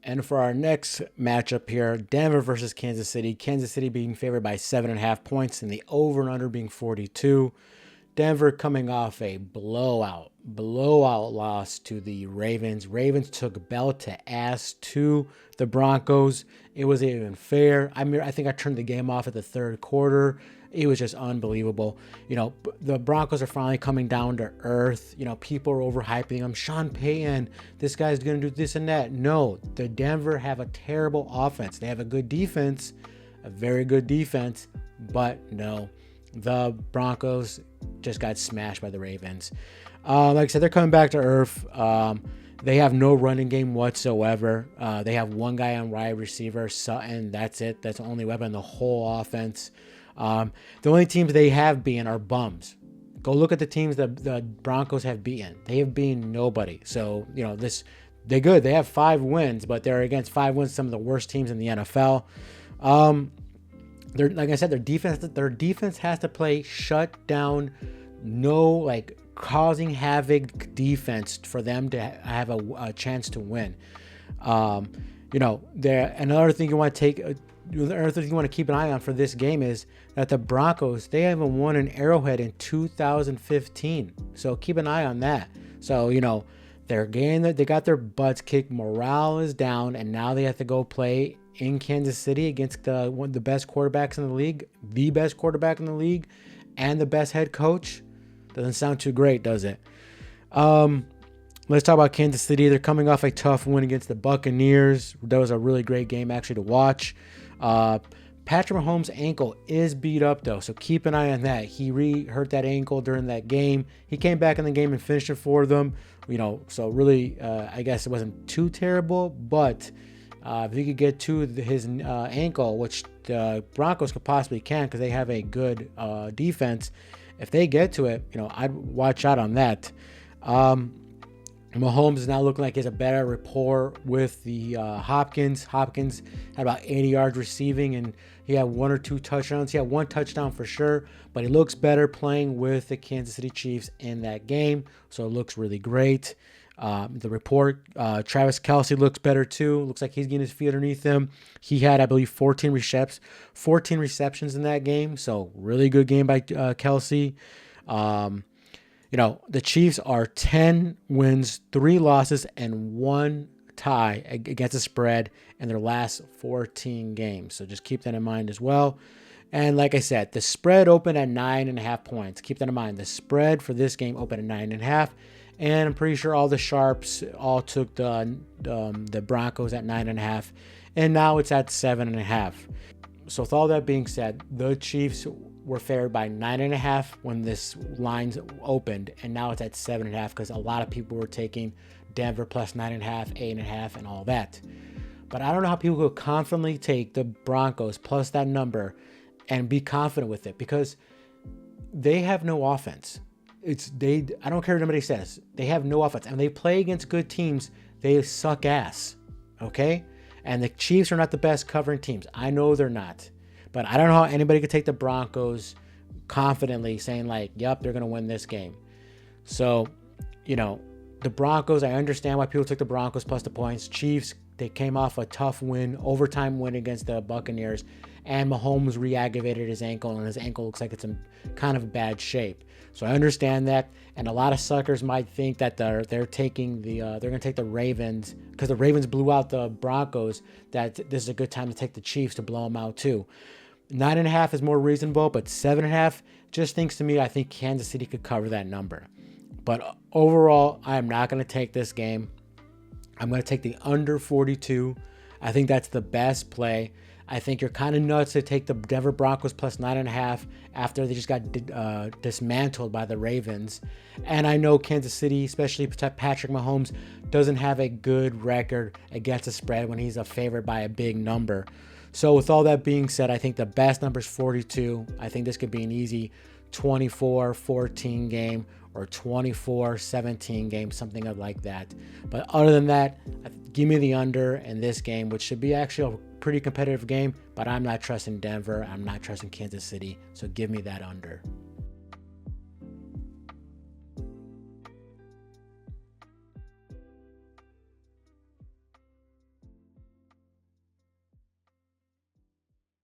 And for our next matchup here, Denver versus Kansas City. Kansas City being favored by 7.5 points and the over and under being 42. Denver coming off a blowout loss to the Ravens. Ravens took belt to ass to the Broncos. It wasn't even fair. I think I turned the game off at the third quarter. It was just unbelievable. The Broncos are finally coming down to earth. People are overhyping them. Sean Payton, this guy's going to do this and that. No, the Denver have a terrible offense. They have a good defense, a very good defense, but no, the Broncos just got smashed by the Ravens. Like I said, they're coming back to earth. They have no running game whatsoever. They have one guy on wide receiver, Sutton. That's it. That's the only weapon in the whole offense. The only teams they have beaten are bums. Go look at the teams that the Broncos have beaten. They have beaten nobody. So, they're good. They have 5 wins, but they're against 5 wins, some of the worst teams in the NFL. They're, like I said, their defense has to play shut down, causing havoc defense for them to have a chance to win. Another thing you want to keep an eye on for this game is that the Broncos, they haven't won an Arrowhead in 2015. So keep an eye on that. So, they got their butts kicked. Morale is down, and now they have to go play in Kansas City against one of the best quarterbacks in the league, the best quarterback in the league, and the best head coach. Doesn't sound too great, does it? Let's talk about Kansas City. They're coming off a tough win against the Buccaneers. That was a really great game, actually, to watch. Patrick Mahomes' ankle is beat up, though, so keep an eye on that. He hurt that ankle during that game. He came back in the game and finished it for them. So really, I guess it wasn't too terrible, but if he could get to his ankle, which the Broncos could possibly can because they have a good defense, if they get to it, I'd watch out on that. Mahomes is now looking like he has a better rapport with the Hopkins. Hopkins had about 80 yards receiving, and he had 1 or 2 touchdowns. He had 1 touchdown for sure, but he looks better playing with the Kansas City Chiefs in that game, so it looks really great. The report, Travis Kelce looks better too. Looks like he's getting his feet underneath him. He had, I believe, 14 receptions in that game, so really good game by Kelce. The Chiefs are 10 wins, 3 losses, and 1 tie against the spread in their last 14 games. So just keep that in mind as well. And like I said, the spread opened at 9.5 points. Keep that in mind. The spread for this game opened at 9.5. And I'm pretty sure all the sharps all took the Broncos at 9.5. And now it's at 7.5. So with all that being said, the Chiefs were favored by 9.5 when this line's opened, and now it's at 7.5 because a lot of people were taking Denver plus 9.5, 8.5, and all that. But I don't know how people could confidently take the Broncos plus that number and be confident with it because they have no offense. I don't care what anybody says. They have no offense, and they play against good teams. They suck ass, okay? And the Chiefs are not the best covering teams. I know they're not. But I don't know how anybody could take the Broncos confidently saying yep, they're going to win this game. So, the Broncos, I understand why people took the Broncos plus the points. Chiefs, they came off a tough win, overtime win against the Buccaneers. And Mahomes re-aggravated his ankle, and his ankle looks like it's in kind of bad shape. So I understand that. And a lot of suckers might think that they're taking they're going to take the Ravens because the Ravens blew out the Broncos, that this is a good time to take the Chiefs to blow them out too. 9.5 is more reasonable, but 7.5 just thinks to me, I think Kansas City could cover that number. But overall, I am not going to take this game. I'm going to take the under 42. I think that's the best play. I think you're kind of nuts to take the Denver Broncos plus 9.5 after they just got dismantled by the Ravens. And I know Kansas City, especially Patrick Mahomes, doesn't have a good record against the spread when he's a favorite by a big number. So with all that being said, I think the best number is 42. I think this could be an easy 24-14 game or 24-17 game, something like that. But other than that, give me the under in this game, which should be actually a pretty competitive game, but I'm not trusting Denver. I'm not trusting Kansas City. So give me that under.